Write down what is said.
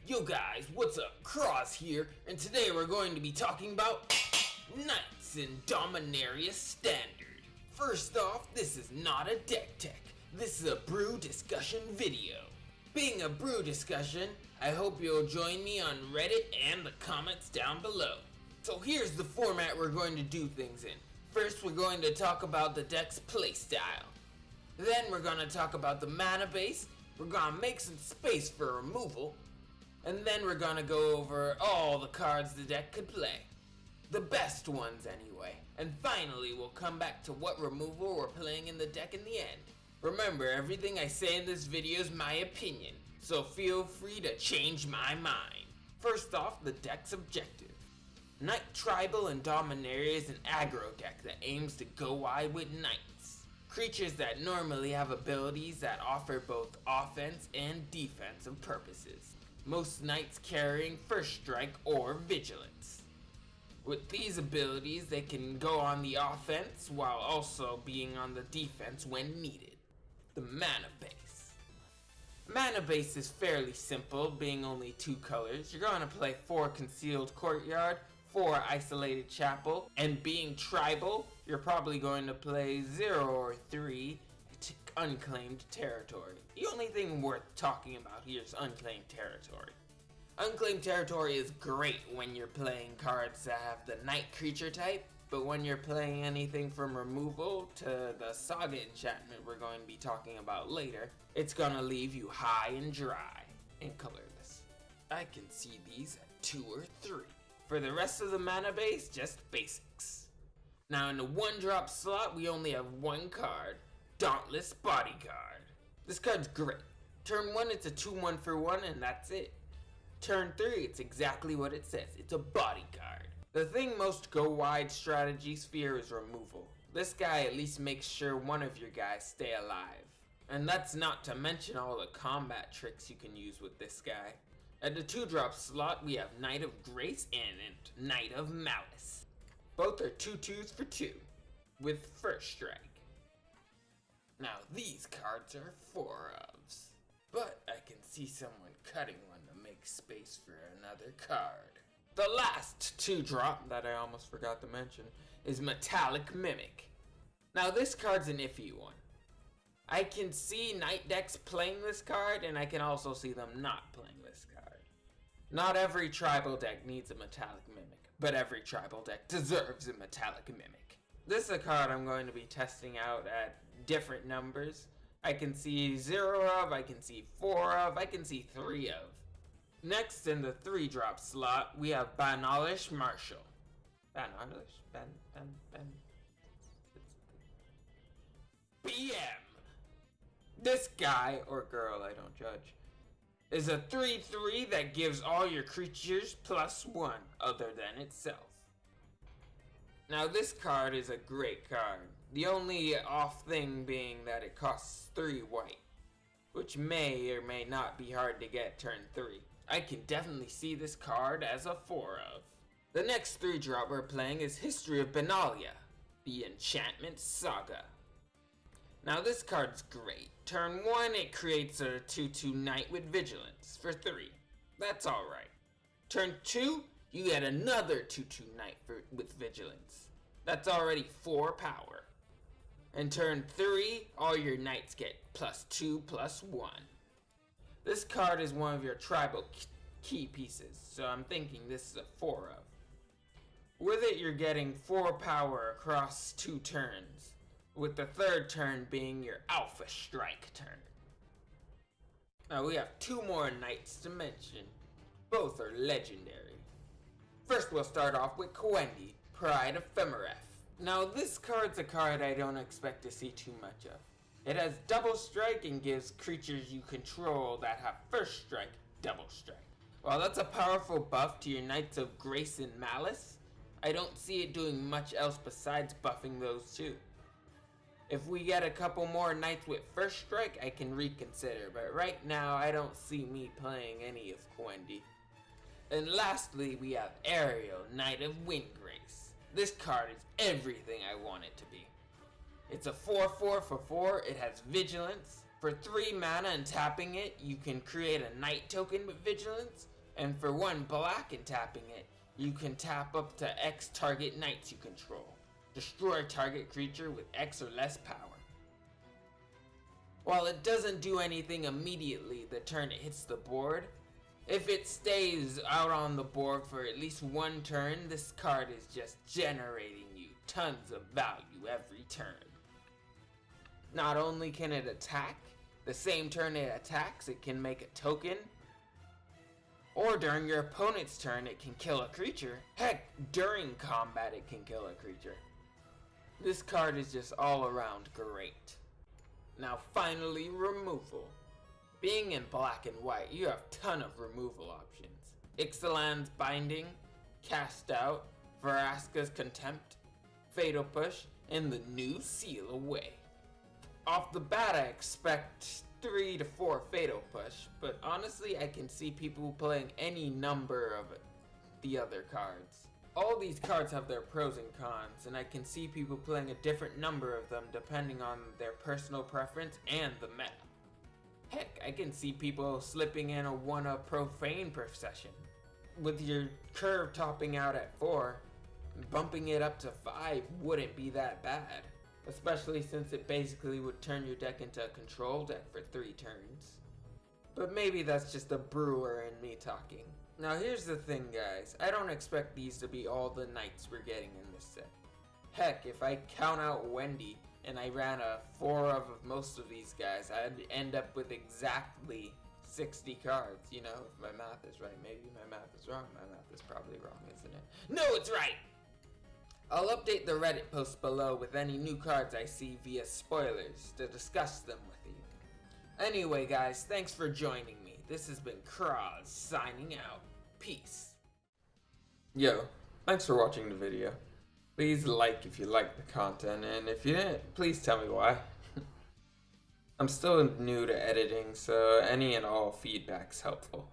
Yo guys, what's up? Cross here, and today we're going to be talking about Knights in Dominaria Standard. First off, this is not a deck tech. This is a brew discussion video. Being a brew discussion, I hope you'll join me on Reddit and the comments down below. So here's the format we're going to do things in. First, we're going to talk about the deck's playstyle. Then we're going to talk about the mana base. We're going to make some space for removal. And then we're gonna go over all the cards the deck could play. The best ones anyway. And finally, we'll come back to what removal we're playing in the deck in the end. Remember, everything I say in this video is my opinion, so feel free to change my mind. First off, the deck's objective. Knight Tribal and Dominaria is an aggro deck that aims to go wide with knights. Creatures that normally have abilities that offer both offense and defensive purposes. Most knights carrying First Strike or Vigilance. With these abilities, they can go on the offense while also being on the defense when needed. The mana base. Mana base is fairly simple, being only 2 colors. You're going to play 4 Concealed Courtyard, 4 Isolated Chapel, and being tribal, you're probably going to play 0 or 3 Unclaimed Territory. The only thing worth talking about here is Unclaimed Territory. Unclaimed Territory is great when you're playing cards that have the Knight creature type, but when you're playing anything from removal to the Saga enchantment we're going to be talking about later, it's gonna leave you high and dry and colorless. I can see these at 2 or 3. For the rest of the mana base, just basics. Now in the 1-drop slot, we only have 1 card. Dauntless Bodyguard. This card's great. Turn 1, it's a 2-1 for 1, and that's it. Turn 3, it's exactly what it says. It's a bodyguard. The thing most go-wide strategies fear is removal. This guy at least makes sure one of your guys stay alive. And that's not to mention all the combat tricks you can use with this guy. At the 2-drop slot, we have Knight of Grace and Knight of Malice. Both are 2/2s for 2, with First Strike. Now these cards are 4-ofs, but I can see someone cutting one to make space for another card. The last 2-drop that I almost forgot to mention is Metallic Mimic. Now this card's an iffy one. I can see Knight decks playing this card, and I can also see them not playing this card. Not every tribal deck needs a Metallic Mimic, but every tribal deck deserves a Metallic Mimic. This is a card I'm going to be testing out at different numbers. I can see 0 of, I can see 4 of, I can see 3 of. Next in the 3-drop slot, we have Banalish Marshal. BM! This guy, or girl, I don't judge, is a 3/3 that gives all your creatures +1 other than itself. Now this card is a great card, the only off thing being that it costs 3 white, which may or may not be hard to get turn 3. I can definitely see this card as a 4-of. The next 3-drop we're playing is History of Benalia, the Enchantment Saga. Now this card's great. Turn 1, it creates a 2/2 Knight with Vigilance for 3. That's alright. Turn 2, you get another 2/2 Knight with Vigilance. That's already 4 power. And turn 3, all your Knights get +2/+1. This card is one of your tribal key pieces, so I'm thinking this is a 4-of. With it, you're getting 4 power across 2 turns, with the 3rd turn being your Alpha Strike turn. Now we have 2 more Knights to mention. Both are legendary. First we'll start off with Kwendi, Pride Ephemereth. Now this card's a card I don't expect to see too much of. It has double strike and gives creatures you control that have First Strike, double strike. While that's a powerful buff to your Knights of Grace and Malice, I don't see it doing much else besides buffing those 2. If we get a couple more Knights with First Strike, I can reconsider, but right now I don't see me playing any of Kwendi. And lastly, we have Ariel, Knight of Windgrace. This card is everything I want it to be. It's a 4/4 for 4, it has Vigilance, For 3 mana and tapping it, you can create a Knight token with Vigilance, And for 1 black and tapping it, you can tap up to X target knights you control. Destroy target creature with X or less power. While it doesn't do anything immediately the turn it hits the board, if it stays out on the board for at least 1 turn, this card is just generating you tons of value every turn. Not only can it attack, the same turn it attacks, it can make a token, or during your opponent's turn it can kill a creature. Heck, during combat it can kill a creature. This card is just all around great. Now finally, removal. Being in black and white, you have a ton of removal options. Ixalan's Binding, Cast Out, Vraska's Contempt, Fatal Push, and the new Seal Away. Off the bat I expect 3 to 4 Fatal Push, but honestly I can see people playing any number of the other cards. All these cards have their pros and cons, and I can see people playing a different number of them depending on their personal preference and the meta. Heck, I can see people slipping in a 1-up Profane Procession. With your curve topping out at 4, bumping it up to 5 wouldn't be that bad. Especially since it basically would turn your deck into a control deck for 3 turns. But maybe that's just a brewer and me talking. Now here's the thing guys, I don't expect these to be all the knights we're getting in this set. Heck, if I count out Wendy and I ran a 4 of most of these guys, I'd end up with exactly 60 cards, you know, if my math is right. Maybe my math is wrong, my math is probably wrong, isn't it? No, it's right! I'll update the Reddit post below with any new cards I see via spoilers to discuss them with you. Anyway guys, thanks for joining me. This has been Kraz signing out. Peace. Yo, thanks for watching the video. Please like if you like the content, and if you didn't, please tell me why. I'm still new to editing, so any and all feedback's helpful.